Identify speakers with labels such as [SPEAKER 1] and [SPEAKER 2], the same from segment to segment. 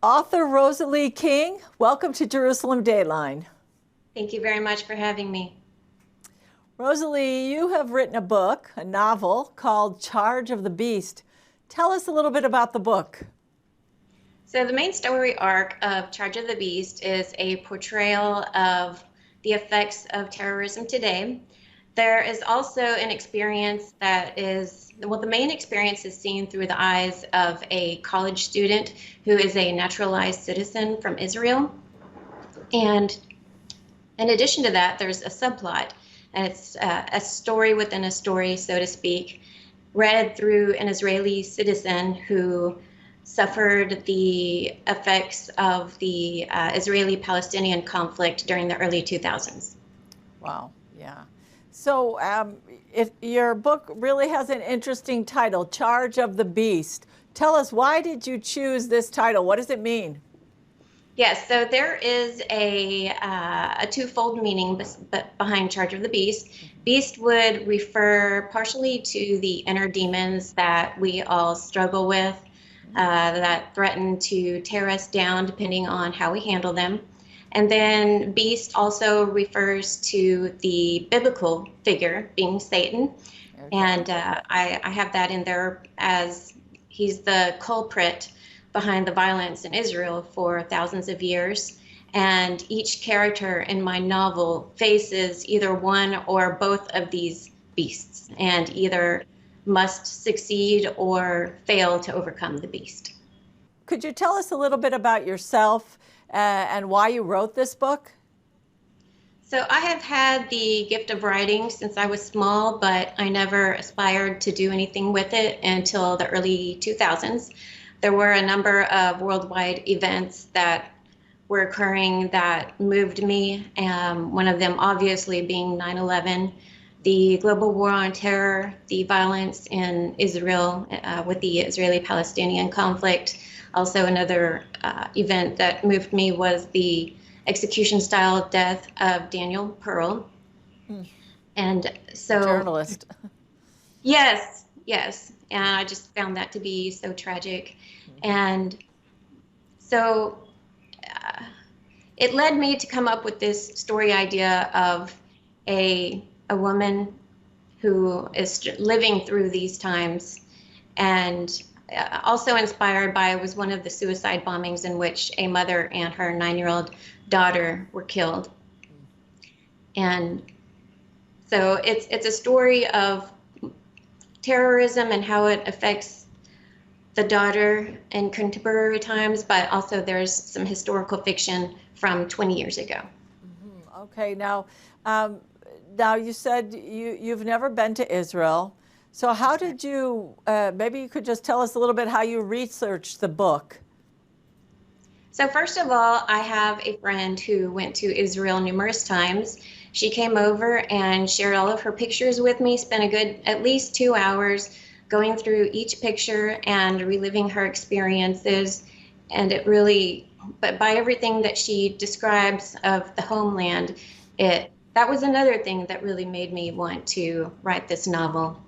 [SPEAKER 1] Author Rosalie King, welcome to Jerusalem Dateline.
[SPEAKER 2] Thank you very much for having me.
[SPEAKER 1] Rosalie, you have written a book, a novel called Charge of the Beast. Tell us a little bit about the book.
[SPEAKER 2] So the main story arc of Charge of the Beast is a portrayal of the effects of terrorism today. There is also an experience that is, well, the main experience is seen through the eyes of a college student who is a naturalized citizen from Israel. And in addition to that, there's a subplot, and it's a story within a story, so to speak, read through an Israeli citizen who suffered the effects of the Israeli-Palestinian conflict during the early 2000s.
[SPEAKER 1] Wow, yeah. So your book really has an interesting title, Charge of the Beast. Tell us, why did you choose this title? What does it mean?
[SPEAKER 2] Yes, so there is a twofold meaning behind Charge of the Beast. Beast would refer partially to the inner demons that we all struggle with, that threaten to tear us down depending on how we handle them. And then beast also refers to the biblical figure being Satan.
[SPEAKER 1] Okay.
[SPEAKER 2] And I have that in there as he's the culprit behind the violence in Israel for thousands of years. And each character in my novel faces either one or both of these beasts and either must succeed or fail to overcome the beast.
[SPEAKER 1] Could you tell us a little bit about yourself and why you wrote this book?
[SPEAKER 2] So I have had the gift of writing since I was small, but I never aspired to do anything with it until the early 2000s. There were a number of worldwide events that were occurring that moved me. One of them obviously being 9/11, the global war on terror, the violence in Israel with the Israeli-Palestinian conflict. Also another event that moved me was the execution-style death of Daniel Pearl. And so,
[SPEAKER 1] journalist.
[SPEAKER 2] Yes, yes. And I just found that to be so tragic. And so it led me to come up with this story idea of a woman who is living through these times, and also inspired by was one of the suicide bombings in which a mother and her 9-year-old daughter were killed. And so it's a story of terrorism and how it affects the daughter in contemporary times, but also there's some historical fiction from 20 years ago.
[SPEAKER 1] Mm-hmm. Okay, now you said you've never been to Israel. So how did you, maybe you could just tell us a little bit how you researched the book.
[SPEAKER 2] So first of all, I have a friend who went to Israel numerous times. She came over and shared all of her pictures with me, spent a good at least 2 hours going through each picture and reliving her experiences. And it really, but by everything that she describes of the homeland, that was another thing that really made me want to write this novel.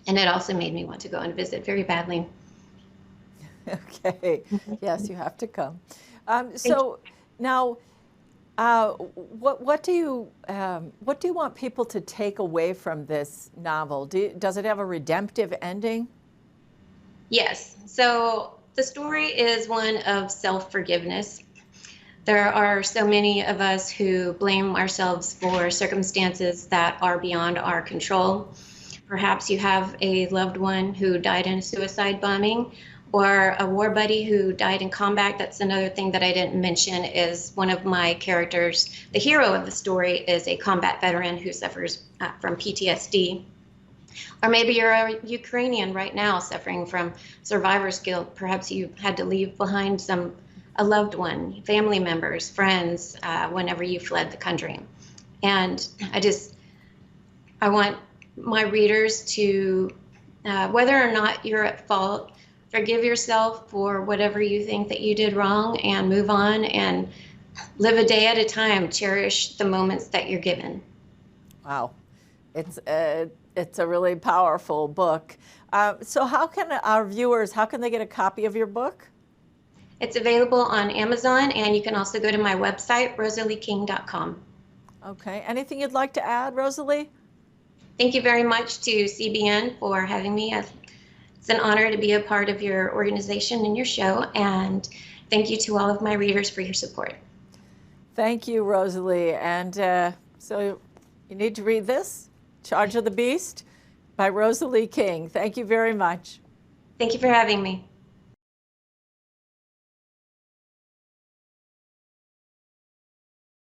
[SPEAKER 2] And it also made me want to go and visit very badly.
[SPEAKER 1] Okay, yes, you have to come. So now, what do you want people to take away from this novel? Does it have a redemptive ending?
[SPEAKER 2] Yes. So the story is one of self-forgiveness. There are so many of us who blame ourselves for circumstances that are beyond our control. Perhaps you have a loved one who died in a suicide bombing, or a war buddy who died in combat. That's another thing that I didn't mention is one of my characters, the hero of the story, is a combat veteran who suffers from PTSD. Or maybe you're a Ukrainian right now suffering from survivor's guilt. Perhaps you had to leave behind a loved one, family members, friends, whenever you fled the country. And I want my readers to, whether or not you're at fault, forgive yourself for whatever you think that you did wrong and move on and live a day at a time. Cherish the moments that you're given.
[SPEAKER 1] Wow. It's a really powerful book. So how can our viewers, how can they get a copy of your book?
[SPEAKER 2] It's available on Amazon, and you can also go to my website, rosalieking.com.
[SPEAKER 1] Okay. Anything you'd like to add, Rosalie?
[SPEAKER 2] Thank you very much to CBN for having me. It's an honor to be a part of your organization and your show, and thank you to all of my readers for your support.
[SPEAKER 1] Thank you, Rosalie. And so you need to read this, Charge of the Beast by Rosalie King. Thank you very much.
[SPEAKER 2] Thank you for having me.